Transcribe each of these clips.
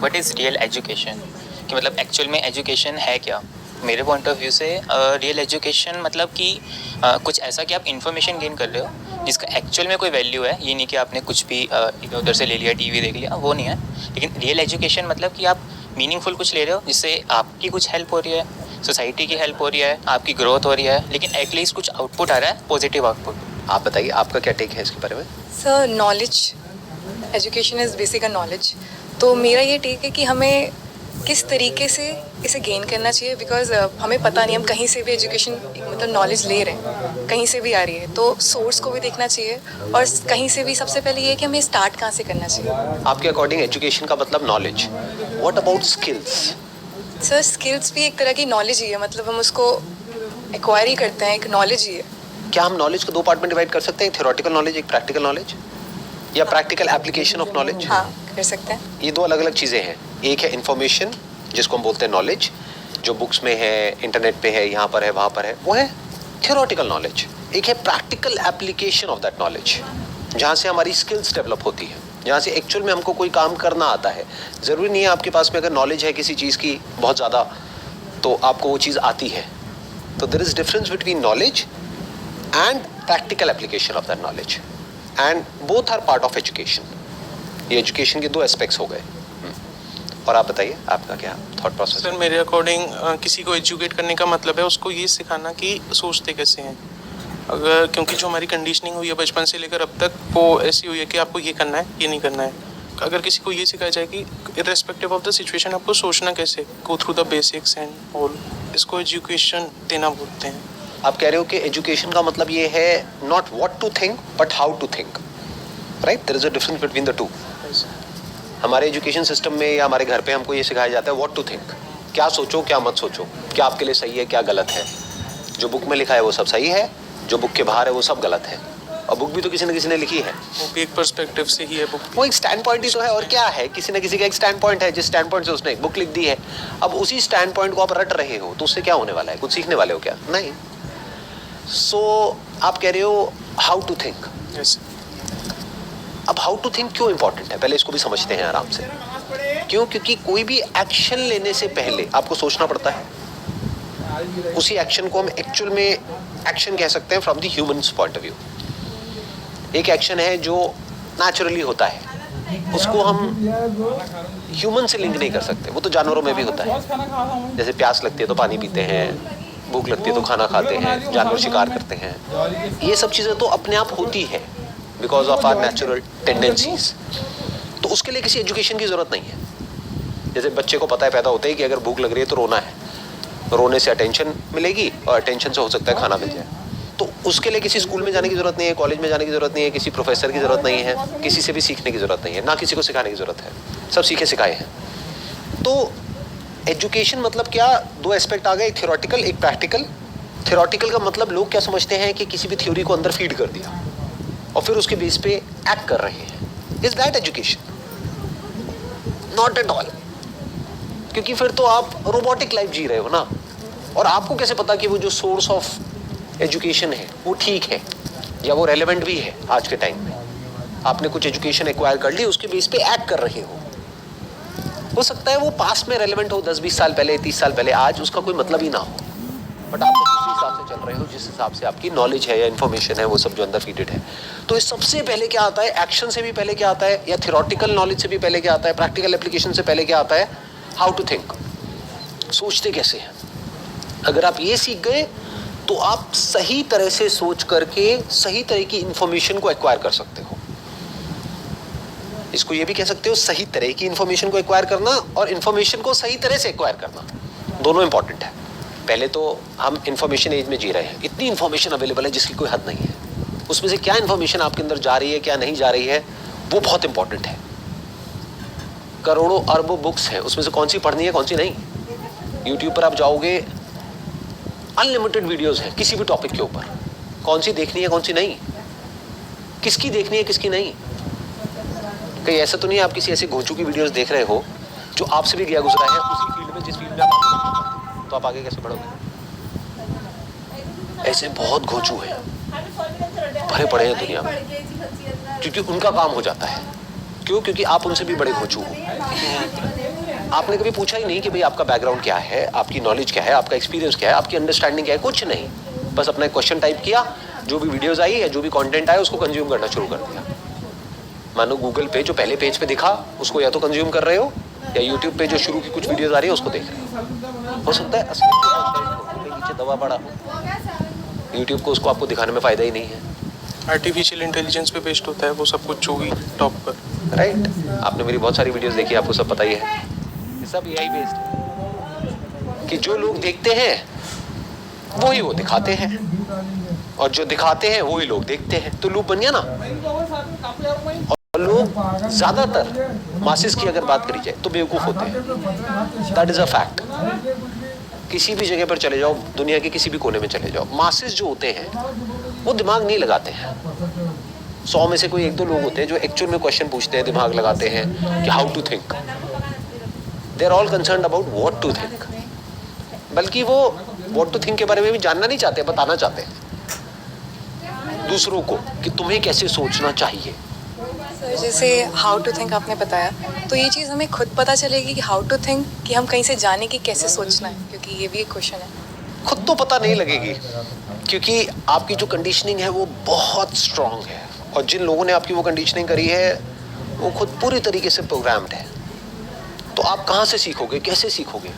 What is real education, कि मतलब actual में एजुकेशन है क्या। मेरे पॉइंट ऑफ व्यू से रियल एजुकेशन मतलब कि कुछ ऐसा कि आप इन्फॉर्मेशन गेन कर रहे हो जिसका एक्चुअल में कोई वैल्यू है। ये नहीं कि आपने कुछ भी इधर उधर से ले लिया, टीवी देख लिया, वो नहीं है। लेकिन रियल एजुकेशन मतलब कि आप मीनिंगफुल कुछ ले रहे हो जिससे आपकी कुछ हेल्प हो रही है, सोसाइटी की हेल्प हो रही है, आपकी ग्रोथ हो रही है, लेकिन एटलीस्ट कुछ आउटपुट आ रहा है, पॉजिटिव आउटपुट। आप बताइए, आपका क्या टेक है इसके बारे में? Sir, knowledge, education is basic knowledge. तो मेरा ये टेक है कि हमें किस तरीके से इसे गेन करना चाहिए, बिकॉज हमें पता नहीं, हम कहीं से भी एजुकेशन मतलब नॉलेज ले रहे हैं, कहीं से भी आ रही है, तो सोर्स को भी देखना चाहिए। और कहीं से भी सबसे पहले ये है कि हमें स्टार्ट कहाँ से करना चाहिए। आपके अकॉर्डिंग एजुकेशन का मतलब knowledge, what about skills? Sir, skills भी एक तरह की नॉलेज ही है, मतलब हम उसको एक्वायर ही करते हैं, एक नॉलेज ही है। क्या हम नॉलेज को दो पार्ट में डिवाइड कर सकते हैं, थ्योरेटिकल नॉलेज, एक प्रैक्टिकल नॉलेज, या प्रैक्टिकल एप्लीकेशन ऑफ नॉलेज? हाँ, कर सकते हैं। ये दो अलग अलग चीज़ें हैं। एक है इन्फॉर्मेशन, जिसको हम बोलते हैं नॉलेज, जो बुक्स में है, इंटरनेट पे है, यहाँ पर है, वहाँ पर है, वो है थ्योरेटिकल नॉलेज। एक है practical application of that knowledge, जहाँ से हमारी स्किल्स डेवलप होती है, जहाँ से एक्चुअल में हमको कोई काम करना आता है। ज़रूरी नहीं है आपके पास में अगर नॉलेज है किसी चीज़ की बहुत ज़्यादा तो आपको वो चीज़ आती है। तो there is difference between knowledge and practical application of that knowledge, and both are part of education. ये एजुकेशन के दो एस्पेक्ट्स हो गए। और आप बताइए, आपका क्या थॉट प्रोसेस? सर, मेरे अकॉर्डिंग किसी को एजुकेट करने का मतलब है उसको ये सिखाना कि सोचते कैसे हैं। अगर क्योंकि जो हमारी कंडीशनिंग हुई है बचपन से लेकर अब तक, वो ऐसी हुई है कि आपको ये करना है, ये नहीं करना है। अगर किसी को ये सिखाया जाए कि इर्रेस्पेक्टिव ऑफ द सिचुएशन आपको सोचना कैसे, go through the basics and all, इसको एजुकेशन देना बोलते हैं। आप कह रहे हो कि एजुकेशन का मतलब ये है not what to think but how to think, right? There is a difference between the two. हमारे एजुकेशन सिस्टम में या हमारे घर पे हमको ये सिखाया जाता है व्हाट टू थिंक, क्या सोचो क्या मत सोचो, क्या आपके लिए सही है क्या गलत है। जो बुक में लिखा है वो सब सही है, जो बुक के बाहर है वो सब गलत है। और बुक भी तो किसी न किसी ने लिखी है, वो भी एक पर्सपेक्टिव से ही है बुक। वो एक स्टैंड पॉइंट ही तो है, और क्या है, किसी न किसी का एक स्टैंड पॉइंट है, जिस स्टैंड पॉइंट से उसने एक बुक लिख दी है। अब उसी स्टैंड पॉइंट को आप रट रहे हो तो उससे क्या होने वाला है? कुछ सीखने वाले हो क्या? नहीं। सो आप कह रहे हो हाउ टू थिंक। यस। अब हाउ टू थिंक क्यों इंपॉर्टेंट है, पहले इसको भी समझते हैं आराम से। क्यों? क्योंकि कोई भी एक्शन लेने से पहले आपको सोचना पड़ता है। उसी एक्शन को हम एक्चुअल में एक्शन कह सकते हैं from the humans point of view. एक एक्शन है जो नेचुरली होता है, उसको हम ह्यूमन से लिंक नहीं कर सकते, वो तो जानवरों में भी होता है। जैसे प्यास लगती है तो पानी पीते हैं, भूख लगती है तो खाना खाते हैं, जानवर शिकार करते हैं। ये सब चीज़ें तो अपने आप होती है because of our natural tendencies. तो उसके लिए किसी एजुकेशन की ज़रूरत नहीं है। जैसे बच्चे को पता है पैदा होते ही कि अगर भूख लग रही है तो रोना है, रोने से अटेंशन मिलेगी और अटेंशन से हो सकता है खाना मिल जाए। तो उसके लिए किसी स्कूल में जाने की ज़रूरत नहीं है, कॉलेज में जाने की ज़रूरत नहीं है, किसी प्रोफेसर की ज़रूरत नहीं है, किसी से भी सीखने की ज़रूरत नहीं है, ना किसी को सिखाने की ज़रूरत है, सब सीखे सिखाए हैं। तो एजुकेशन मतलब क्या? दो एस्पेक्ट आ गए, एक थ्योरेटिकल एक प्रैक्टिकल। थ्योरेटिकल का मतलब लोग क्या समझते हैं कि किसी भी थ्योरी को अंदर फीड कर दिया और फिर उसके बेस पे एक्ट कर रहे हैं। Is that education? Not at all. क्योंकि फिर तो आप रोबोटिक लाइफ जी रहे हो ना। और आपको कैसे पता कि वो जो सोर्स ऑफ एजुकेशन है वो ठीक है या वो रेलेवेंट भी है आज के टाइम में? आपने कुछ एजुकेशन एक्वायर कर ली, उसके बेस पे एक्ट कर रहे हो सकता है वो पास्ट में रेलेवेंट हो, 10-20 साल पहले, 30 साल पहले, आज उसका कोई मतलब ही ना हो, बट आप उसी हिसाब से चल रहे हो जिस हिसाब से आपकी नॉलेज है या इन्फॉर्मेशन है वो सब जो अंदर फीडेड है। तो इस सबसे पहले क्या आता है? एक्शन से भी पहले क्या आता है, या थ्योरेटिकल नॉलेज से भी पहले क्या आता है, प्रैक्टिकल एप्लीकेशन से पहले क्या आता है? हाउ टू थिंक, सोचते कैसे हैं। अगर आप ये सीख गए तो आप सही तरह से सोच करके सही तरह की इंफॉर्मेशन को एक्वायर कर सकते हो। इसको ये भी कह सकते हो, सही तरह की इंफॉर्मेशन को एक्वायर करना और इंफॉर्मेशन को सही तरह से एक्वायर करना, दोनों इंपॉर्टेंट है। पहले तो हम इंफॉर्मेशन एज में जी रहे हैं, इतनी इंफॉर्मेशन अवेलेबल है जिसकी कोई हद नहीं है। उसमें से क्या इंफॉर्मेशन आपके अंदर जा रही है, क्या नहीं जा रही है, वो बहुत इंपॉर्टेंट है। करोड़ों अरबों बुक्स हैं, उसमें से कौन सी पढ़नी है कौन सी नहीं। यूट्यूब पर आप जाओगे, अनलिमिटेड वीडियोस हैं किसी भी टॉपिक के ऊपर, कौन सी देखनी है कौन सी नहीं, किसकी देखनी है किसकी नहीं। कहीं ऐसा तो नहीं आप किसी ऐसे घोंचू की वीडियोस देख रहे हो जो आपसे भी गया गुजरा है उसी फील्ड में जिस फील्ड में आप आगे, तो आप आगे कैसे बढ़ोगे? ऐसे बहुत घोंचू हैं, भरे पड़े हैं दुनिया में, क्योंकि उनका काम हो जाता है। क्यों? क्योंकि आप उनसे भी बड़े घोंचू हो। आपने कभी पूछा ही नहीं कि भाई आपका बैकग्राउंड क्या है, आपकी नॉलेज क्या है, आपका एक्सपीरियंस क्या है, आपकी अंडरस्टैंडिंग क्या है, कुछ नहीं। बस अपना एक क्वेश्चन टाइप किया, जो भी वीडियोस आई या जो भी कंटेंट आया उसको कंज्यूम करना शुरू कर दिया। मानो गूगल पे जो पहले पेज पे दिखा उसको या तो कंज्यूम कर रहे हो, या यूट्यूब पे जो शुरू की कुछ वीडियोस आ रही है उसको देख रहे हो सकता है असली नीचे दबा पड़ा यूट्यूब को, उसको आपको दिखाने में फायदा ही नहीं है। आर्टिफिशियल इंटेलिजेंस पे बेस्ड होता है वो सब कुछ जो भी टॉप पर। राइट, आपने मेरी बहुत सारी वीडियोस देखी, आपको सब पता ही है, ये सब एआई बेस्ड है कि जो लोग देखते हैं वही वो दिखाते हैं, और जो दिखाते हैं वही लोग देखते हैं, तो लूप बन गया ना। और लोग ज्यादातर मासेस की अगर बात करी जाए तो बेवकूफ होते हैं, दैट इज अ फैक्ट। किसी भी जगह पर चले जाओ, दुनिया के किसी भी कोने में चले जाओ, मासेस जो होते हैं वो दिमाग नहीं लगाते हैं। 100 में से कोई 1-2 लोग होते हैं जो एक्चुअल में क्वेश्चन पूछते हैं, दिमाग लगाते हैं कि how to think. They are all concerned about what to think, बल्कि वो व्हाट टू थिंक के बारे में भी जानना नहीं चाहते, बताना चाहते हैं दूसरों को कि तुम्हें कैसे सोचना चाहिए। सर जैसे हाउ टू थिंक आपने बताया, तो ये चीज़ हमें खुद पता चलेगी कि हाउ टू थिंक, कि हम कहीं से जाने कि कैसे सोचना है, क्योंकि ये भी एक क्वेश्चन है। खुद तो पता नहीं लगेगी, क्योंकि आपकी जो कंडीशनिंग है वो बहुत स्ट्रांग है, और जिन लोगों ने आपकी वो कंडीशनिंग करी है वो खुद पूरी तरीके से प्रोग्राम्ड है। तो आप कहाँ से सीखोगे, कैसे सीखोगे?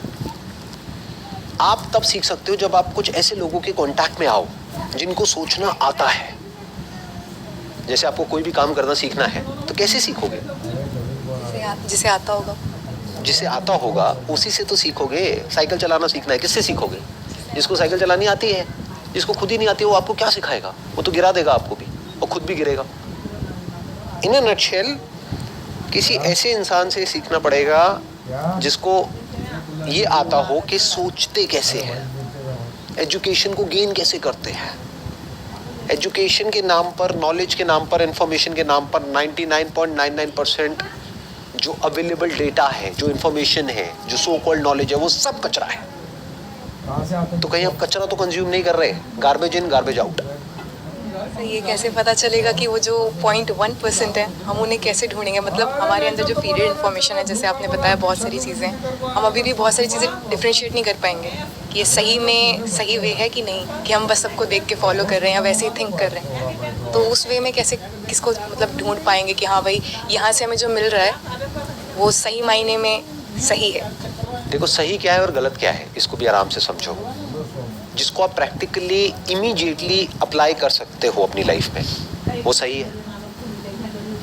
आप तब सीख सकते हो जब आप कुछ ऐसे लोगों के कांटेक्ट में आओ जिनको सोचना आता है। जैसे आपको कोई भी काम करना सीखना है तो कैसे सीखोगे? जिसे आता होगा, जिसे आता होगा उसी से तो सीखोगे। साइकिल चलाना सीखना है, किससे सीखोगे? जिसको साइकिल चलानी आती है। जिसको खुद ही नहीं आती वो आपको क्या सिखाएगा? वो तो गिरा देगा आपको भी, और खुद भी गिरेगा। इन अ नटशेल, किसी ऐसे इंसान से सीखना पड़ेगा जिसको ये आता हो कि सोचते कैसे हैं, एजुकेशन को गेन कैसे करते हैं। एजुकेशन के नाम पर, नॉलेज के नाम पर, इंफॉर्मेशन के नाम पर 99.99% जो अवेलेबल डेटा है, जो इंफॉर्मेशन है, जो सो कॉल्ड नॉलेज है, वो सब कचरा है। तो कहीं आप कचरा तो कंज्यूम नहीं कर रहे, गार्बेज इन गार्बेज आउट। तो ये कैसे पता चलेगा कि वो जो 0.1% है, हम उन्हें कैसे ढूंढेंगे? मतलब हमारे अंदर जो फीडेड इन्फॉर्मेशन है, जैसे आपने बताया बहुत सारी चीज़ें, हम अभी भी बहुत सारी चीज़ें डिफ्रेंशिएट नहीं कर पाएंगे कि ये सही में सही वे है कि नहीं, कि हम बस सबको देख के फॉलो कर रहे हैं या वैसे ही थिंक कर रहे हैं। तो उस वे में कैसे किसको मतलब ढूंढ पाएंगे कि हाँ भाई यहाँ से हमें जो मिल रहा है वो सही मायने में सही है? देखो, सही क्या है और गलत क्या है इसको भी आराम से समझो। जिसको आप प्रैक्टिकली इमीडिएटली अप्लाई कर सकते हो अपनी लाइफ में वो सही है।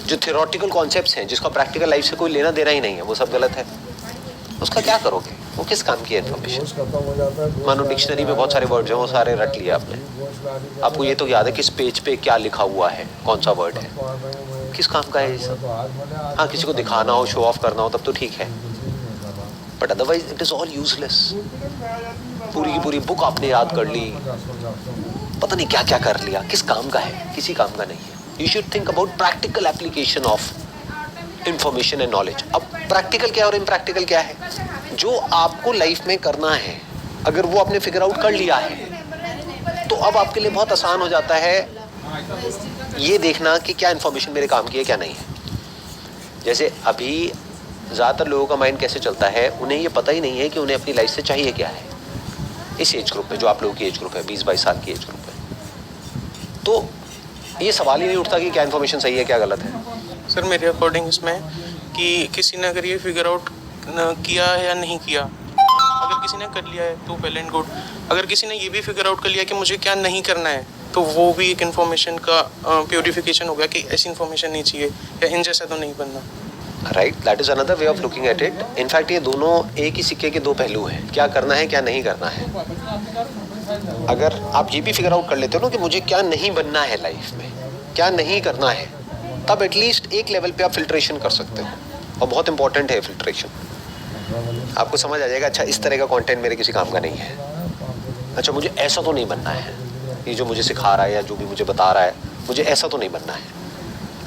जो थियोरेटिकल कॉन्सेप्ट्स हैं जिसका प्रैक्टिकल लाइफ से कोई लेना देना ही नहीं है, वो सब गलत है। उसका क्या करोगे? वो किस काम की है इन्फॉर्मेशन? मानो डिक्शनरी में बहुत सारे वर्ड्स हैं, वो सारे रट लिए आपने, आपको ये तो याद है किस पेज पे क्या लिखा हुआ है, कौन सा वर्ड है, किस काम का है ये सब? हाँ, किसी को दिखाना हो, शो ऑफ करना हो तब तो ठीक है, but otherwise it is all useless. पूरी की पूरी बुक आपने याद कर ली, पता नहीं क्या क्या कर लिया, किस काम का है? किसी काम का नहीं है। You should think about practical application of information and knowledge. अब प्रैक्टिकल क्या और इम्प्रैक्टिकल क्या है? जो आपको लाइफ में करना है, अगर वो आपने फिगर आउट कर लिया है तो अब आपके लिए बहुत आसान हो जाता है ये देखना कि क्या इन्फॉर्मेशन मेरे काम की है, क्या नहीं है। जैसे अभी ज़्यादातर लोगों का माइंड कैसे चलता है, उन्हें ये पता ही नहीं है कि उन्हें अपनी लाइफ से चाहिए क्या है। इस एज ग्रुप में, जो आप लोगों की एज ग्रुप है, 20-22 साल की एज ग्रुप है, तो ये सवाल ही नहीं उठता कि क्या इन्फॉर्मेशन सही है, क्या गलत है। सर मेरे अकॉर्डिंग इसमें कि किसी ने अगर ये फिगर आउट किया है या नहीं किया, अगर किसी ने कर लिया है तो वेल एंड गुड। अगर किसी ने ये भी फिगर आउट कर लिया कि मुझे क्या नहीं करना है, तो वो भी एक इन्फॉर्मेशन का प्योरिफिकेशन हो गया कि ऐसी इन्फॉर्मेशन नहीं चाहिए या इन जैसा तो नहीं बनना। Right, that is another way of looking at it. In fact ये दोनों एक ही सिक्के के दो पहलू हैं, क्या करना है, क्या नहीं करना है। अगर आप ये भी फिगर आउट कर लेते हो ना कि मुझे क्या नहीं बनना है लाइफ में, क्या नहीं करना है, तब एटलीस्ट एक लेवल पे आप फिल्ट्रेशन कर सकते हो, और बहुत इंपॉर्टेंट है फिल्ट्रेशन। आपको समझ आ जाएगा, अच्छा इस तरह का कंटेंट मेरे किसी काम का नहीं है, अच्छा मुझे ऐसा तो नहीं बनना है, ये जो मुझे सिखा रहा है या जो भी मुझे बता रहा है, मुझे ऐसा तो नहीं बनना है।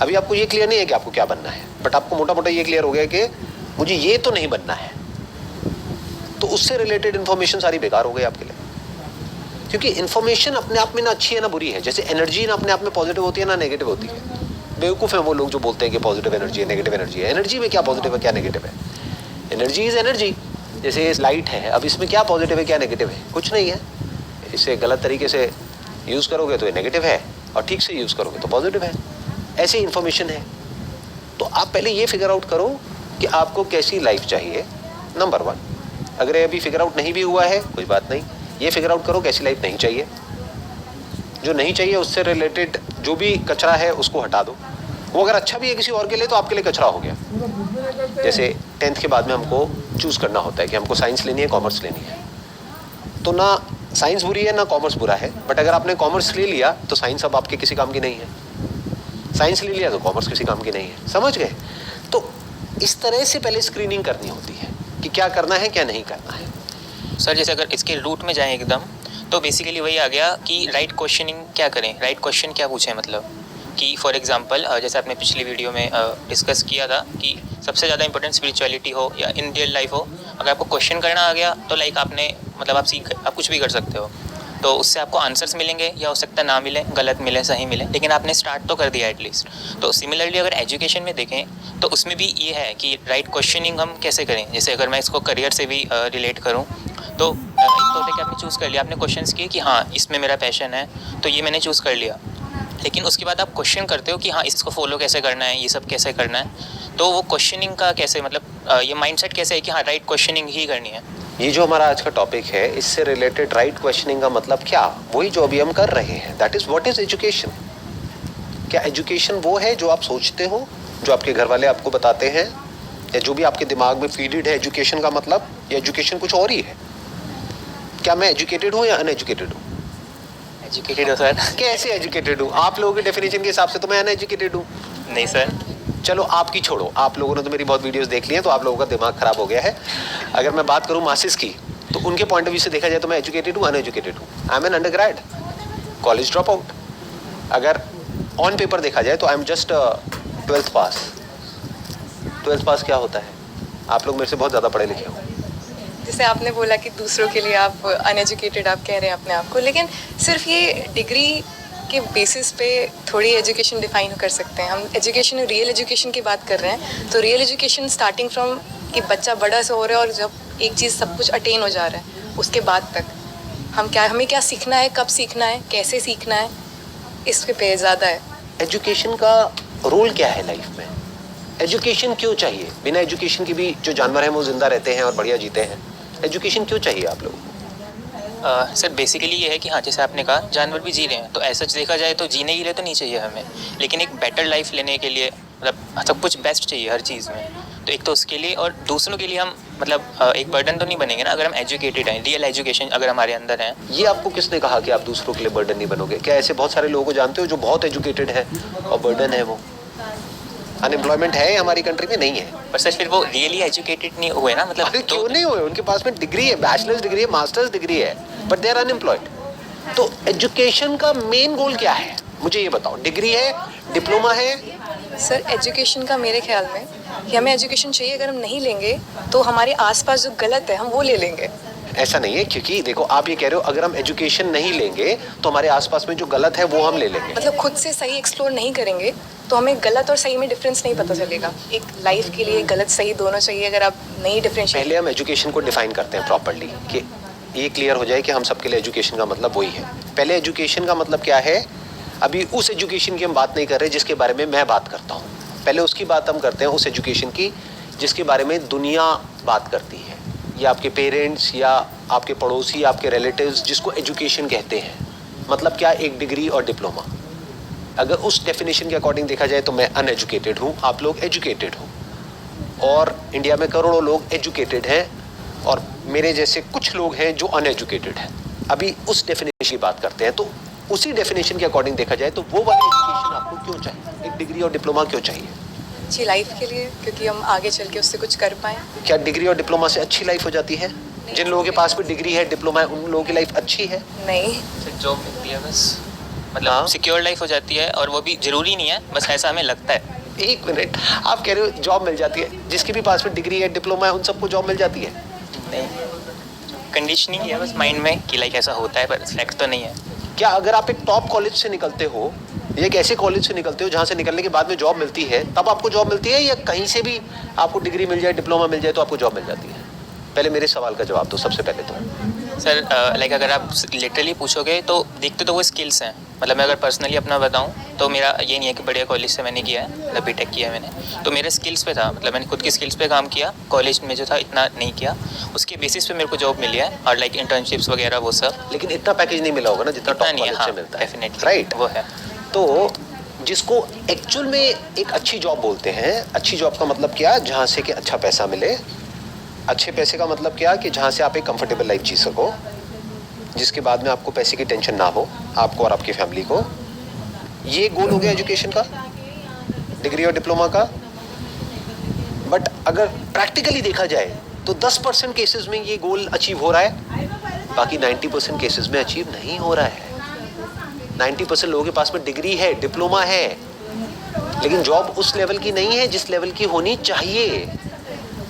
अभी आपको ये क्लियर नहीं है कि आपको क्या बनना है, बट आपको मोटा मोटा ये क्लियर हो गया कि मुझे ये तो नहीं बनना है, तो उससे रिलेटेड इन्फॉर्मेशन सारी बेकार हो गई आपके लिए। क्योंकि इन्फॉर्मेशन अपने आप में ना अच्छी है ना बुरी है। जैसे एनर्जी ना अपने आप में पॉजिटिव होती है ना नेगेटिव होती है। बेवकूफ़ है वो लोग जो बोलते हैं कि पॉजिटिव एनर्जी है, नेगेटिव एनर्जी है। एनर्जी में क्या पॉजिटिव है, क्या नेगेटिव है? Energy is energy. जैसे लाइट है, अब इसमें क्या पॉजिटिव है क्या नेगेटिव है? कुछ नहीं है। इसे गलत तरीके से यूज़ करोगे तो ये नेगेटिव है, और ठीक से यूज़ करोगे तो पॉजिटिव है। ऐसी इन्फॉर्मेशन है। तो आप पहले ये फिगर आउट करो कि आपको कैसी लाइफ चाहिए, नंबर 1। अगर ये अभी फिगर आउट नहीं भी हुआ है कोई बात नहीं, ये फिगर आउट करो कैसी लाइफ नहीं चाहिए। जो नहीं चाहिए उससे रिलेटेड जो भी कचरा है उसको हटा दो। वो अगर अच्छा भी है किसी और के लिए तो आपके लिए कचरा हो गया। जैसे 10th के बाद में हमको चूज़ करना होता है कि हमको साइंस लेनी है कॉमर्स लेनी है, तो ना साइंस बुरी है ना कॉमर्स बुरा है, बट अगर आपने कॉमर्स ले लिया तो साइंस अब आपके किसी काम की नहीं है, साइंस ले लिया तो कॉमर्स किसी काम की नहीं है। समझ गए? तो इस तरह से पहले स्क्रीनिंग करनी होती है कि क्या करना है क्या नहीं करना है। सर जैसे अगर इसके रूट में जाएं एकदम, तो बेसिकली वही आ गया कि राइट क्वेश्चनिंग क्या करें, राइट क्वेश्चन क्या पूछें। मतलब कि फॉर एग्जांपल जैसे आपने पिछली वीडियो में डिस्कस किया था कि सबसे ज़्यादा इंपॉर्टेंट स्पिरिचुअलिटी हो या इन रियल लाइफ हो, अगर आपको क्वेश्चन करना आ गया तो लाइक आपने मतलब आप कुछ भी कर सकते हो, तो उससे आपको आंसर्स मिलेंगे या हो सकता है ना मिले, गलत मिले सही मिले, लेकिन आपने स्टार्ट तो कर दिया एटलीस्ट। तो सिमिलरली अगर एजुकेशन में देखें तो उसमें भी ये है कि राइट क्वेश्चनिंग हम कैसे करें। जैसे अगर मैं इसको करियर से भी रिलेट करूँ तो एक तो होता है कि आपने चूज़ कर लिया, आपने क्वेश्चंस किए कि हाँ इसमें मेरा पैशन है तो ये मैंने चूज़ कर लिया, लेकिन उसके बाद आप क्वेश्चन करते हो कि हाँ इसको फॉलो कैसे करना है, ये सब कैसे करना है। तो वो क्वेश्चनिंग का कैसे मतलब ये माइंडसेट कैसे है कि हाँ राइट क्वेश्चनिंग ही करनी है। ये जो हमारा आज का टॉपिक है इससे रिलेटेड राइट क्वेश्चनिंग का मतलब क्या, वही जो अभी हम कर रहे हैं, that is what is education. क्या एजुकेशन वो है जो आप सोचते हो, जो आपके घर वाले आपको बताते हैं, या जो भी आपके दिमाग में फीडेड है एजुकेशन का मतलब, या एजुकेशन कुछ और ही है? क्या मैं एजुकेटेड हूँ या अनएजुकेटेड हूँ? एजुकेटेड हो सर? कैसे एजुकेटेड हूँ? आप लोगों के डेफिनेशन के हिसाब से तो मैं अनएजुकेटेड हूँ। नहीं सर। चलो आपकी छोड़ो, आप लोगों ने तो मेरी बहुत वीडियोस देख ली हैं तो आप लोगों का दिमाग खराब हो गया है। अगर मैं बात करूं मासेस की तो उनके पॉइंट ऑफ व्यू से देखा जाए तो मैं एजुकेटेड हूं अनएजुकेटेड हूं? I am an undergrad, college drop out. अगर ऑन पेपर देखा जाए तो I am just 12th pass. 12th पास क्या होता है? आप लोग मेरे से बहुत ज़्यादा पढ़े लिखे हो। जैसे आपने बोला कि दूसरों के लिए आप अनएजुकेटेड आप कह रहे हैं अपने आप को, लेकिन सिर्फ ये डिग्री के बेसिस पे थोड़ी एजुकेशन डिफाइन कर सकते हैं हम। एजुकेशन रियल एजुकेशन की बात कर रहे हैं तो रियल एजुकेशन स्टार्टिंग फ्रॉम कि बच्चा बड़ा से हो रहा है और जब एक चीज़ सब कुछ अटेन हो जा रहा है उसके बाद तक हमें क्या सीखना है, कब सीखना है, कैसे सीखना है, इस पे ज़्यादा है। एजुकेशन का रोल क्या है लाइफ में? एजुकेशन क्यों चाहिए? बिना एजुकेशन के भी जो जानवर हैं वो जिंदा रहते हैं और बढ़िया जीते हैं। एजुकेशन क्यों चाहिए आप लोगों को? सर बेसिकली ये है कि हाँ जैसे आपने कहा जानवर भी जी रहे हैं, तो ऐसा देखा जाए तो जीने के लिए तो नहीं चाहिए हमें, लेकिन एक बेटर लाइफ लेने के लिए मतलब सब कुछ बेस्ट चाहिए हर चीज़ में। तो एक तो उसके लिए और दूसरों के लिए हम मतलब एक बर्डन तो नहीं बनेंगे ना अगर हम एजुकेटेड हैं, रियल एजुकेशन अगर हमारे अंदर है। ये आपको किसने कहा कि आप दूसरों के लिए बर्डन नहीं बनोगे? क्या ऐसे बहुत सारे लोगों को जानते हो जो बहुत एजुकेटेड है और बर्डन है? वो अनएम्प्लॉयमेंट है हमारी कंट्री में? नहीं है। पर सर फिर वो रियली एजुकेटेड नहीं हुए ना, मतलब अरे क्यों नहीं हुए? उनके पास में डिग्री है, बैचलर्स डिग्री है, मास्टर्स डिग्री है, बट दे आर अनएम्प्लॉयड। तो एजुकेशन का मेन गोल क्या है मुझे ये बताओ? डिग्री है, डिप्लोमा है? सर एजुकेशन का मेरे ख्याल में कि हमें एजुकेशन चाहिए, अगर हम नहीं लेंगे तो हमारे आसपास जो गलत है हम वो ले लेंगे। ऐसा नहीं है, क्योंकि देखो आप ये कह रहे हो अगर हम एजुकेशन नहीं लेंगे तो हमारे आसपास में जो गलत है वो हम ले लेंगे। मतलब खुद से सही एक्सप्लोर नहीं करेंगे तो हमें गलत और सही में डिफरेंस नहीं पता चलेगा। एक लाइफ के लिए गलत सही दोनों चाहिए, अगर आप नहीं डिफरेंशिएट। पहले हम एजुकेशन को डिफाइन करते हैं प्रॉपर्ली कि ये क्लियर हो जाए कि हम सबके लिए एजुकेशन का मतलब वही है। पहले एजुकेशन का मतलब क्या है? अभी उस एजुकेशन की हम बात नहीं कर रहे जिसके बारे में मैं बात करता हूँ, पहले उसकी बात हम करते हैं, उस एजुकेशन की जिसके बारे में दुनिया बात करती है, या आपके पेरेंट्स या आपके पड़ोसी, आपके रिलेटिव्स, जिसको एजुकेशन कहते हैं। मतलब क्या? एक डिग्री और डिप्लोमा। अगर उस डेफिनेशन के अकॉर्डिंग देखा जाए तो मैं अनएजुकेटेड हूँ, आप लोग एजुकेटेड हो, और इंडिया में करोड़ों लोग एजुकेटेड हैं और मेरे जैसे कुछ लोग हैं जो अनएजुकेटेड हैं। अभी उस डेफिनेशन की बात करते हैं, तो उसी डेफिनेशन के अकॉर्डिंग देखा जाए तो वो वाली एजुकेशन आपको क्यों चाहिए? एक डिग्री और डिप्लोमा क्यों चाहिए? अच्छी लाइफ के लिए, क्योंकि हम आगे चल के उससे कुछ कर पाएँ। क्या डिग्री और डिप्लोमा से अच्छी लाइफ हो जाती है? जिन लोगों के पास भी डिग्री है, डिप्लोमा है, उन लोगों की लाइफ अच्छी है? नहीं, जॉब मिलती है बस, मतलब सिक्योर लाइफ हो जाती है, और वो भी जरूरी नहीं है, बस ऐसा हमें लगता है। एक मिनट, आप कह रहे हो जॉब मिल जाती है? जिसके भी पास में डिग्री है, डिप्लोमा है, उन सबको जॉब मिल जाती है? नहीं, कंडीशनिंग है बस माइंड में कि लाइक ऐसा होता है, पर फैक्ट तो नहीं है। क्या अगर आप एक टॉप कॉलेज से निकलते हो ये एक ऐसे कॉलेज से निकलते हो जहाँ से निकलने के बाद में जॉब मिलती है, तब आपको जॉब मिलती है, या कहीं से भी आपको डिग्री मिल जाए, डिप्लोमा मिल जाए तो आपको जॉब मिल जाती है? पहले मेरे सवाल का जवाब दो सबसे पहले तो। सर लाइक अगर आप लिटरली पूछोगे तो देखते तो वो स्किल्स हैं। मतलब मैं अगर पर्सनली अपना बताऊं तो मेरा ये नहीं है कि बढ़िया कॉलेज से मैंने किया है, मतलब बीटेक किया है मैंने, तो मेरे स्किल्स पे था। मतलब मैंने खुद की स्किल्स पे काम किया, कॉलेज में जो था इतना नहीं किया, उसके बेसिस पे मेरे को जॉब मिली है, और लाइक इंटर्नशिप्स वगैरह वो सब। लेकिन इतना पैकेज नहीं मिला होगा ना जितना इतना टॉप नहीं है, कॉलेज से हाँ मिलता है, डेफिनेटली राइट? वो है। तो जिसको एक्चुअल में एक अच्छी जॉब बोलते हैं, अच्छी जॉब का मतलब क्या, जहाँ से कि अच्छा पैसा मिले। अच्छे पैसे का मतलब क्या, कि जहाँ से आप एक कंफर्टेबल लाइफ जी सको, जिसके बाद में आपको पैसे की टेंशन ना हो, आपको और आपकी फैमिली को। ये गोल हो गया एजुकेशन का, डिग्री और डिप्लोमा का। बट अगर प्रैक्टिकली देखा जाए तो 10% केसेस में ये गोल अचीव हो रहा है, बाकी 90% केसेस में अचीव नहीं हो रहा है। 90% लोगों के पास में डिग्री है, डिप्लोमा है, लेकिन जॉब उस लेवल की नहीं है जिस लेवल की होनी चाहिए।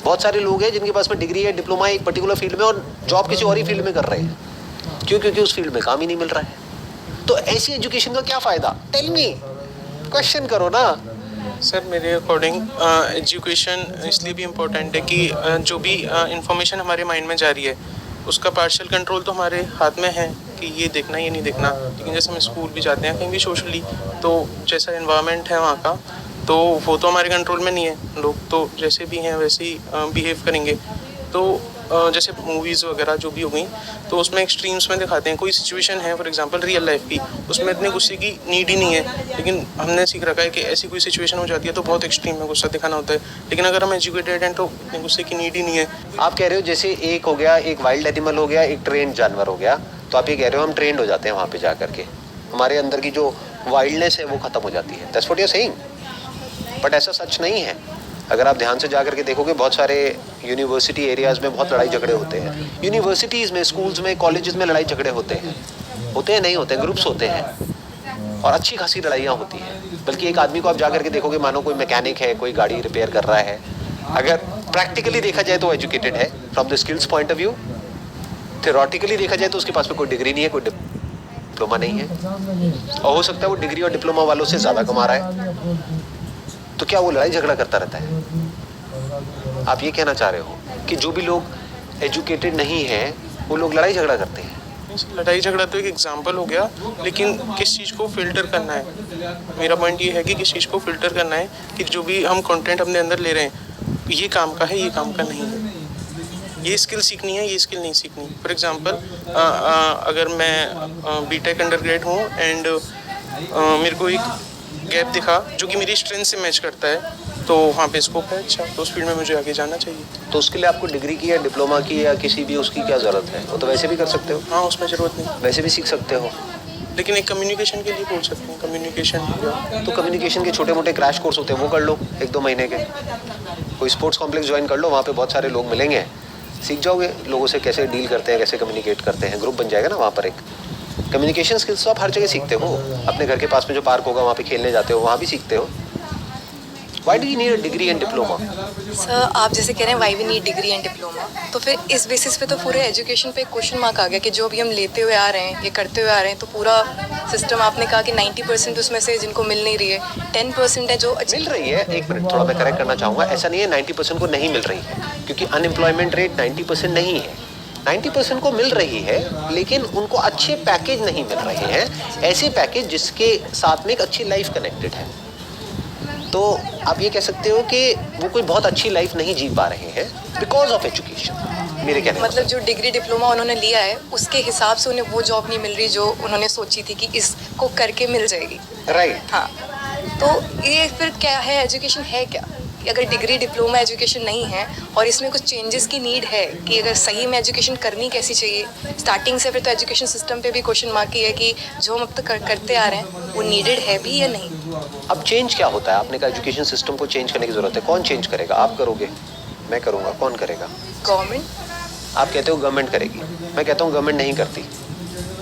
बहुत सारे लोग हैं जिनके पास में डिग्री है, डिप्लोमा है एक पर्टिकुलर फील्ड में, और जॉब किसी और ही फील्ड में कर रहे हैं। क्यों? क्योंकि उस फील्ड में काम ही नहीं मिल रहा है। तो ऐसी एजुकेशन का क्या फायदा? टेल मी, क्वेश्चन करो ना। सर मेरे अकॉर्डिंग एजुकेशन इसलिए भी इम्पोर्टेंट है कि जो भी इंफॉर्मेशन हमारे माइंड में जा रही है उसका पार्शियल कंट्रोल तो हमारे हाथ में है कि ये देखना ये नहीं देखना। लेकिन जैसे हम स्कूल भी जाते हैं कहीं भी सोशली, तो जैसा इन्वायरमेंट है वहाँ का, तो वो तो हमारे कंट्रोल में नहीं है। लोग तो जैसे भी हैं वैसे ही बिहेव करेंगे। तो जैसे मूवीज़ वगैरह जो भी हो गई, तो उसमें एक्सट्रीम्स में दिखाते हैं। कोई सिचुएशन है फॉर एग्जांपल रियल लाइफ की, उसमें इतने गुस्से की नीड ही नहीं है, लेकिन हमने सीख रखा है कि ऐसी कोई सिचुएशन हो जाती है तो बहुत एक्सट्रीम में गुस्सा दिखाना होता है। लेकिन अगर हम एजुकेटेड हैं तो इतने गुस्से की नीड ही नहीं है। आप कह रहे हो जैसे एक हो गया, एक वाइल्ड एनिमल हो गया, एक ट्रेंड जानवर हो गया, तो आप ये कह रहे हो हम ट्रेंड हो जाते हैं वहाँ पे जा करके, हमारे अंदर की जो वाइल्डनेस है वो खत्म हो जाती है। That's what you are saying. But ऐसा सच नहीं है। अगर आप ध्यान से जा करके देखोगे, बहुत सारे यूनिवर्सिटी एरियाज़ में बहुत लड़ाई झगड़े होते हैं। यूनिवर्सिटीज़ में, स्कूल्स में, कॉलेजेस में लड़ाई झगड़े होते हैं नहीं होते हैं, ग्रुप्स होते हैं, और अच्छी खासी लड़ाइयाँ होती हैं। बल्कि एक आदमी को आप जा करके देखोगे, मानो कोई मैकेनिक है, कोई गाड़ी रिपेयर कर रहा है, अगर प्रैक्टिकली देखा जाए तो एजुकेटेड है from the skills point of view. Theoretically देखा जाए तो उसके पास में कोई डिग्री नहीं है, कोई डिप्लोमा नहीं है, और हो सकता है वो डिग्री और डिप्लोमा वालों से ज़्यादा कमा रहा है। तो क्या वो लड़ाई झगड़ा करता रहता है? आप ये कहना चाह रहे हो कि जो भी लोग एजुकेटेड नहीं हैं वो लोग लड़ाई झगड़ा करते हैं? लड़ाई झगड़ा तो एक एग्जाम्पल हो गया, लेकिन किस चीज़ को फिल्टर करना है। मेरा पॉइंट ये है कि किस चीज़ को फिल्टर करना है कि जो भी हम कंटेंट अपने अंदर ले रहे हैं, ये काम का है, ये काम का नहीं है। ये स्किल सीखनी है, ये स्किल नहीं सीखनी। फॉर एग्जांपल अगर मैं बीटेक अंडरग्रेड हूँ एंड मेरे को एक गैप दिखा जो कि मेरी स्ट्रेंथ से मैच करता है, तो वहाँ पे स्कोप है अच्छा, तो उस फील्ड में मुझे आगे जाना चाहिए। तो उसके लिए आपको डिग्री की या डिप्लोमा की या किसी भी उसकी क्या ज़रूरत है? वो तो वैसे भी कर सकते हो। हाँ, उसमें ज़रूरत नहीं, वैसे भी सीख सकते हो। लेकिन एक कम्युनिकेशन के लिए बोल सकते हैं, कम्युनिकेशन तो कम्युनिकेशन के छोटे मोटे क्रैश कोर्स होते हैं, वो कर लो 1-2 महीने के। कोई स्पोर्ट्स कॉम्प्लेक्स ज्वाइन कर लो, वहाँ पे बहुत सारे लोग मिलेंगे, सीख जाओगे लोगों से कैसे डील करते हैं, कैसे कम्युनिकेट करते हैं, ग्रुप बन जाएगा ना वहाँ पर। एक कम्युनिकेशन स्किल्स तो आप हर जगह सीखते हो। अपने घर के पास में जो पार्क होगा वहाँ पे खेलने जाते हो, वहाँ भी सीखते हो। Why do you need a degree and diploma? Sir आप जैसे कह रहे हैं why we need degree and diploma, तो फिर इस बेसिस पे तो पूरे एजुकेशन पे एक क्वेश्चन मार्क आ गया कि जो भी हम लेते हुए आ रहे हैं, ये करते हुए आ रहे हैं, तो पूरा सिस्टम आपने कहा कि 90% उसमें से जिनको मिल नहीं रही है, 10% है जो मिल रही है। एक मिनट, थोड़ा मैं करेक्ट करना चाहूँगा। ऐसा नहीं है 90% को नहीं मिल रही है, क्योंकि अनएम्प्लॉयमेंट रेट 90% नहीं है। 90% को मिल रही है, लेकिन उनको अच्छे पैकेज नहीं मिल रहे हैं, ऐसे पैकेज जिसके साथ में एक अच्छी लाइफ कनेक्टेड है। तो आप ये कह सकते हो कि वो कोई बहुत अच्छी लाइफ नहीं जी पा रहे हैं बिकॉज ऑफ एजुकेशन। मेरे कहने मतलब जो डिग्री डिप्लोमा उन्होंने लिया है उसके हिसाब से उन्हें वो जॉब नहीं मिल रही जो उन्होंने सोची थी कि इसको करके मिल जाएगी। राइट। हाँ, तो ये फिर क्या है, एजुकेशन है क्या? अगर डिग्री डिप्लोमा एजुकेशन नहीं है और इसमें कुछ चेंजेस की नीड है कि अगर सही में एजुकेशन करनी कैसी चाहिए स्टार्टिंग से, फिर तो एजुकेशन सिस्टम पे भी क्वेश्चन मार्क ही है कि जो हम अब तक करते आ रहे हैं वो नीडेड है भी या नहीं। अब चेंज क्या होता है? आपने कहा एजुकेशन सिस्टम को चेंज करने की ज़रूरत है। कौन चेंज करेगा? आप करोगे, मैं करूँगा, कौन करेगा? गवर्नमेंट। आप कहते हो गवर्नमेंट करेगी, मैं कहता हूँ गवर्नमेंट नहीं करती।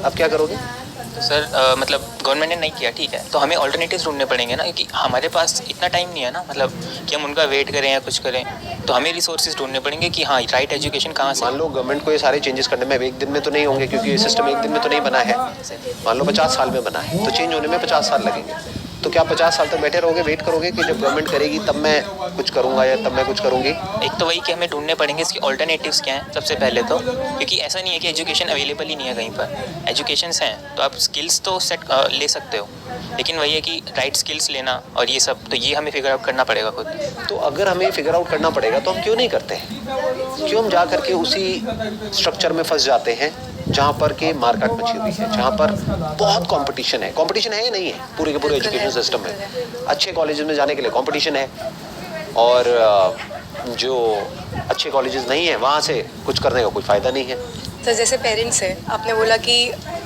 आप क्या करोगे? सर मतलब गवर्नमेंट ने नहीं किया, ठीक है, तो हमें ऑल्टरनेटिव्स ढूंढने पड़ेंगे ना, क्योंकि हमारे पास इतना टाइम नहीं है ना, मतलब कि हम उनका वेट करें या कुछ करें, तो हमें रिसोर्सेज ढूंढने पड़ेंगे कि हाँ राइट एजुकेशन कहाँ से। मान लो गवर्नमेंट को ये सारे चेंजेस करने में अब एक दिन में तो नहीं होंगे, क्योंकि ये सिस्टम एक दिन में तो नहीं बना है। मान लो 50 साल में बना है, तो चेंज होने में 50 साल लगेंगे। तो क्या 50 साल तक बैठे रहोगे, वेट करोगे कि जब गवर्नमेंट करेगी तब मैं कुछ करूँगा या तब मैं कुछ करूँगी? एक तो वही कि हमें ढूंढने पड़ेंगे इसके ऑल्टरनेटिव्स क्या हैं सबसे पहले तो, क्योंकि ऐसा नहीं है कि एजुकेशन अवेलेबल ही नहीं है कहीं पर, एजुकेशंस हैं तो आप स्किल्स तो सेट ले सकते हो, लेकिन वही है कि राइट स्किल्स लेना और ये सब, तो ये हमें फिगर आउट करना पड़ेगा खुद। तो अगर हमें फिगर आउट करना पड़ेगा तो हम क्यों नहीं करते हैं? क्यों हम जा करके उसी स्ट्रक्चर में फंस जाते हैं जहाँ पर के मारकाट मची हुई है, जहाँ पर बहुत कंपटीशन है। कंपटीशन है या नहीं है पूरे के पूरे एजुकेशन सिस्टम में? अच्छे कॉलेजेस में जाने के लिए कंपटीशन है, और जो अच्छे कॉलेजेस नहीं है वहाँ से कुछ करने का कोई फ़ायदा नहीं है। तो जैसे पेरेंट्स है, आपने बोला कि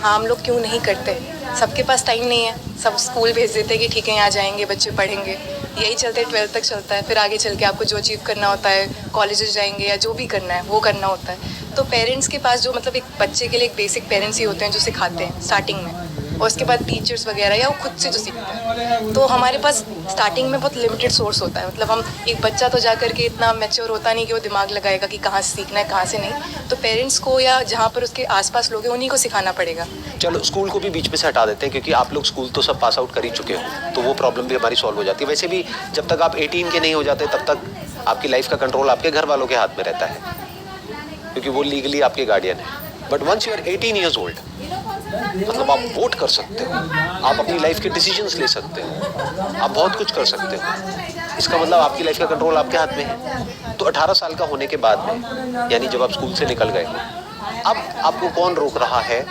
हाँ हम लोग क्यों नहीं करते, सबके पास टाइम नहीं है, सब स्कूल भेज देते हैं कि ठीक है यहाँ जाएंगे बच्चे पढ़ेंगे, यही चलते 12th तक चलता है, फिर आगे चल के आपको जो अचीव करना होता है, कॉलेजेस जाएंगे या जो भी करना है वो करना होता है। तो पेरेंट्स के पास जो मतलब एक बच्चे के लिए एक बेसिक पेरेंट्स ही होते हैं जो सिखाते हैं स्टार्टिंग में, और उसके बाद टीचर्स वगैरह या वो खुद से जो सीखता है। तो हमारे पास स्टार्टिंग में बहुत लिमिटेड सोर्स होता है, मतलब हम एक बच्चा तो जा करके इतना मैच्योर होता नहीं कि वो दिमाग लगाएगा कि कहाँ से सीखना है कहाँ से नहीं, तो पेरेंट्स को या जहाँ पर उसके आसपास लोग हैं उन्हीं को सिखाना पड़ेगा। चलो स्कूल को भी बीच में से हटा देते हैं, क्योंकि आप लोग स्कूल तो सब पास आउट कर ही चुके हो, तो वो प्रॉब्लम भी हमारी सॉल्व हो जाती है। वैसे भी जब तक आप 18 के नहीं हो जाते तब तक आपकी लाइफ का कंट्रोल आपके घर वालों के हाथ में रहता है, क्योंकि वो लीगली आपके गार्डियन है। But once you are 18 years old, मतलब आप वोट कर सकते हो, आप अपनी लाइफ के डिसीजंस ले सकते हो, आप बहुत कुछ कर सकते हो। इसका मतलब आपकी लाइफ का कंट्रोल आपके हाथ में है। तो 18 साल का होने के बाद में, यानी जब आप स्कूल से निकल गए हो, अब आपको कौन रोक रहा है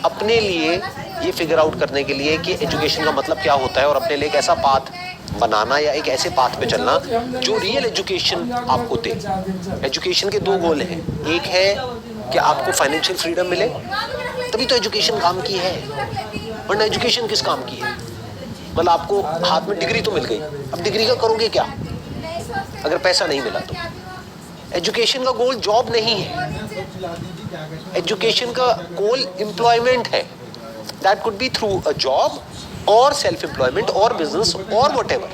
अपने लिए ये फिगर आउट करने के लिए कि एजुकेशन का मतलब क्या होता है, और अपने लिए एक ऐसा पाथ बनाना या एक ऐसे पाथ पे चलना जो रियल एजुकेशन आपको दे। एजुकेशन के दो गोल हैं, एक है कि आपको फाइनेंशियल फ्रीडम मिले, तभी तो एजुकेशन काम की है, वरना एजुकेशन किस काम की है? मतलब आपको हाथ में डिग्री तो मिल गई, अब डिग्री का करोगे क्या अगर पैसा नहीं मिला तो? एजुकेशन का गोल जॉब नहीं है, एजुकेशन का गोल एम्प्लॉयमेंट है। That could be through a job और सेल्फ एम्प्लॉयमेंट और बिजनेस और व्हाटएवर।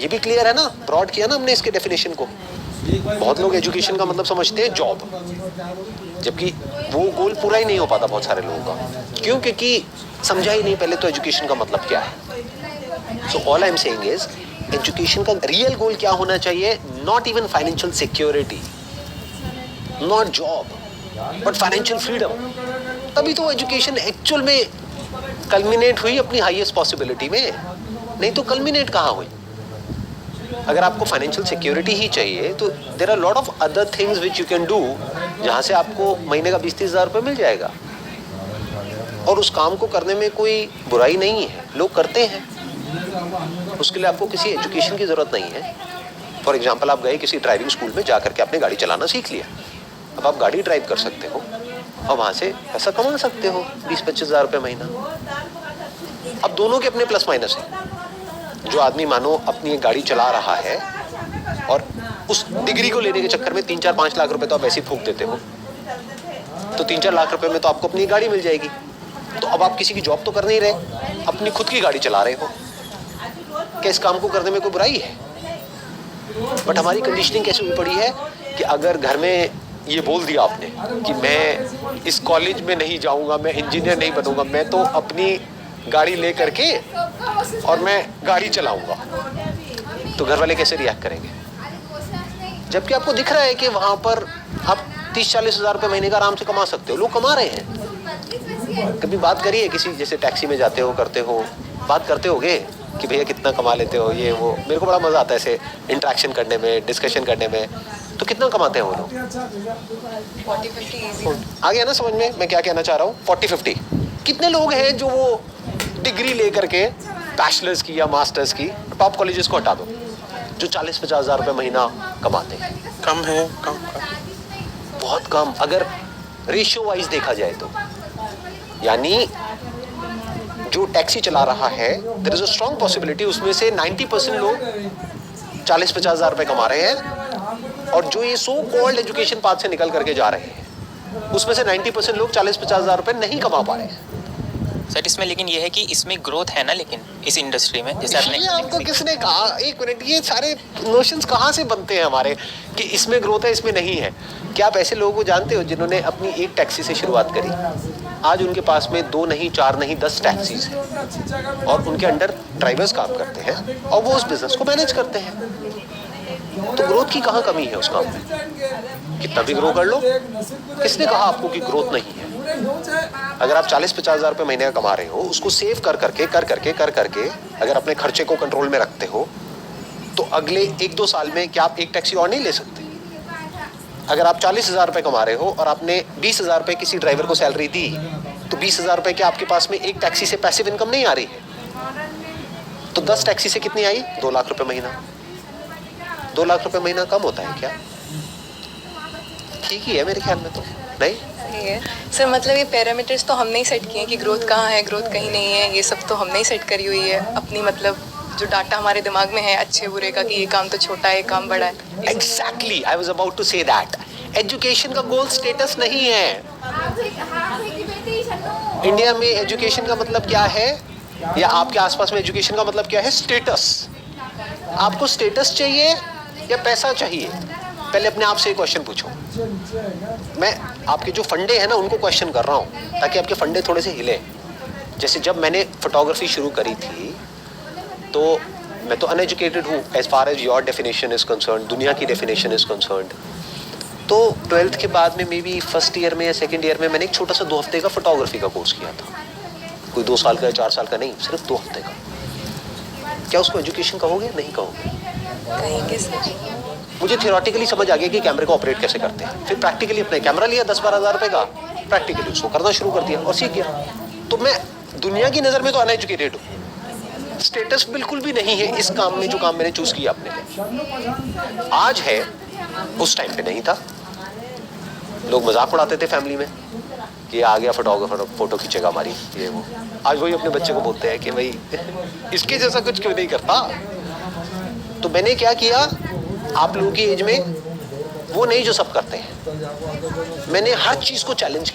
ये भी क्लियर है ना, ब्रॉड किया ना हमने इसके डेफिनेशन को। बहुत लोग एजुकेशन का मतलब समझते हैं जॉब, जबकि वो गोल पूरा ही नहीं हो पाता बहुत सारे लोगों का। क्यों? क्योंकि समझा ही नहीं पहले तो एजुकेशन का मतलब क्या है। So all I am saying is, education का रियल गोल क्या होना चाहिए? Not even financial security, not job, but financial freedom. तभी तो एजुकेशन एक्चुअल में कल्मिनेट हुई अपनी हाईएस्ट पॉसिबिलिटी में, नहीं तो कल्मिनेट कहाँ हुई? अगर आपको फाइनेंशियल सिक्योरिटी ही चाहिए तो there are lot of other things which you can do, जहाँ से आपको महीने का 20-30 हज़ार रुपये मिल जाएगा, और उस काम को करने में कोई बुराई नहीं है, लोग करते हैं। उसके लिए आपको किसी एजुकेशन की ज़रूरत नहीं है। फॉर एग्जाम्पल, आप गए किसी ड्राइविंग स्कूल में, जा करके आपने गाड़ी चलाना सीख लिया, अब आप गाड़ी ड्राइव कर सकते हो और वहाँ से पैसा कमा सकते हो 20-25 हज़ार रुपये महीना। अब दोनों के अपने प्लस माइनस हैं। जो आदमी मानो अपनी एक गाड़ी चला रहा है और उस डिग्री को लेने के चक्कर में 3-4-5 लाख रुपए तो आप ऐसे ही फूंक देते हो, तो 3-4 लाख रुपए में तो आपको अपनी गाड़ी मिल जाएगी। तो अब आप किसी की जॉब तो कर नहीं रहे, अपनी खुद की गाड़ी चला रहे हो। क्या इस काम को करने में कोई बुराई है? बट हमारी कंडीशनिंग कैसे हुई पड़ी है कि अगर घर में ये बोल दिया आपने कि मैं इस कॉलेज में नहीं जाऊंगा, मैं इंजीनियर नहीं बनूंगा, मैं तो अपनी गाड़ी ले करके और मैं गाड़ी चलाऊंगा, तो घर वाले कैसे रिएक्ट करेंगे? जबकि आपको दिख रहा है कि वहां पर आप 30-40 हज़ार रुपये महीने का आराम से कमा सकते हो, लोग कमा रहे हैं। कभी बात करिए किसी, जैसे टैक्सी में जाते हो, करते हो, बात करते होगे कि भैया कितना कमा लेते हो, ये वो। मेरे को बड़ा मज़ा आता है ऐसे इंटरेक्शन करने में, डिस्कशन करने में। तो कितना कमाते हैं वो लोग? 40-50 आ गया ना समझ में मैं क्या कहना चाह रहा हूँ? 40-50 कितने लोग हैं जो वो डिग्री लेकर के, बैचलर्स की या मास्टर्स की, टॉप कॉलेजेस को हटा दो, जो 40-50 हज़ार रुपये महीना कमाते हैं? कम है, कम। बहुत कम। अगर रेशियो वाइज देखा जाए तो, यानी जो टैक्सी चला रहा है, there is a strong possibility उसमें से 90% लोग 40-50 हज़ार रुपये कमा रहे हैं, और जो ये सो कॉल्ड एजुकेशन पाथ से निकल करके जा रहे हैं, उसमें से 90% लोग 40-50 हज़ार रुपये नहीं कमा पा रहे हैं। सर इसमें लेकिन ये है कि इसमें ग्रोथ है ना, लेकिन इस इंडस्ट्री में जैसे ये आपको किसने कहा? एक मिनट, ये सारे नोशंस कहाँ से बनते हैं हमारे कि इसमें ग्रोथ है इसमें नहीं है? क्या आप ऐसे लोगों को जानते हो जिन्होंने अपनी एक टैक्सी से शुरुआत करी, आज उनके पास में 2 नहीं 4 नहीं 10 टैक्सीज हैं और उनके अंडर ड्राइवर्स काम करते हैं और वो उस बिजनेस को मैनेज करते हैं? तो ग्रोथ की कहाँ कमी है उस काम में? कितना भी ग्रो कर लो, किसने कहा आपको कि ग्रोथ नहीं है? अगर आप 40-50 हज़ार रुपये महीने का कमा रहे हो, उसको सेव कर करके अगर अपने खर्चे को कंट्रोल में रखते हो तो अगले 1-2 साल में क्या आप एक टैक्सी और नहीं ले सकते? अगर आप 40,000 रुपये कमा रहे हो और आपने 20,000 रुपये किसी ड्राइवर को सैलरी दी, तो 20,000 रुपये के आपके पास में एक टैक्सी से पैसिव इनकम नहीं आ रही है? तो 10 टैक्सी से कितनी आई? 2 लाख रुपये महीना। 2 लाख रुपये महीना कम होता है क्या? ठीक ही है मेरे ख्याल में तो। नहीं सही है सर, मतलब ये पैरामीटर्स तो हमने ही सेट किए हैं कि ग्रोथ कहाँ है, ग्रोथ कहीं नहीं है, ये सब तो हमने ही सेट करी हुई है अपनी, मतलब जो डाटा हमारे दिमाग में है अच्छे बुरे का कि ये काम तो छोटा है, ये काम बड़ा है। Exactly, I was about to say that. Education का गोल स्टेटस नहीं है। इंडिया में एजुकेशन का मतलब क्या है, या आपके आसपास में एजुकेशन का मतलब क्या है? स्टेटस। आपको स्टेटस चाहिए या पैसा चाहिए? पहले अपने आप से एक क्वेश्चन पूछो। मैं आपके जो फंडे हैं ना उनको क्वेश्चन कर रहा हूँ ताकि आपके फंडे थोड़े से हिले। जैसे जब मैंने फोटोग्राफी शुरू करी थी तो मैं तो अनएजुकेटेड हूँ as far as your definition is concern, दुनिया की डेफिनेशन इज कंसर्न। तो 12th के बाद में मे बी फर्स्ट ईयर में या सेकेंड ईयर में मैंने एक छोटा सा 2 हफ्ते का फोटोग्राफी का कोर्स किया था। कोई 2 साल का या 4 साल का नहीं, सिर्फ 2 हफ्ते का। क्या उसको एजुकेशन कहोगे? नहीं कहोगे। कहेंगे सर। मुझे थियोरेटिकली समझ आ गया कि कैमरे को ऑपरेट कैसे करते हैं, फिर प्रैक्टिकली अपने कैमरा लिया 10-12 हज़ार रुपये का, प्रैक्टिकली उसको करना शुरू कर दिया और सीख गया। तो मैं दुनिया की नज़र में तो अनएजुकेटेड हूँ, स्टेटस बिल्कुल भी नहीं है इस काम में जो काम मैंने चूज़ किया अपने लिए। आज है, उस टाइम पे नहीं था। लोग मजाक उड़ाते थे फैमिली में कि आ गया फोटोग्राफर, फोटो खींचेगा हमारी, ये वो। आज वही अपने बच्चे को बोलते हैं कि भाई इसके जैसा कुछ क्यों नहीं करता। तो मैंने क्या किया, आप लोगों की एज में वो नहीं जो सब करते हैं, मैंने हर चीज़ को चैलेंज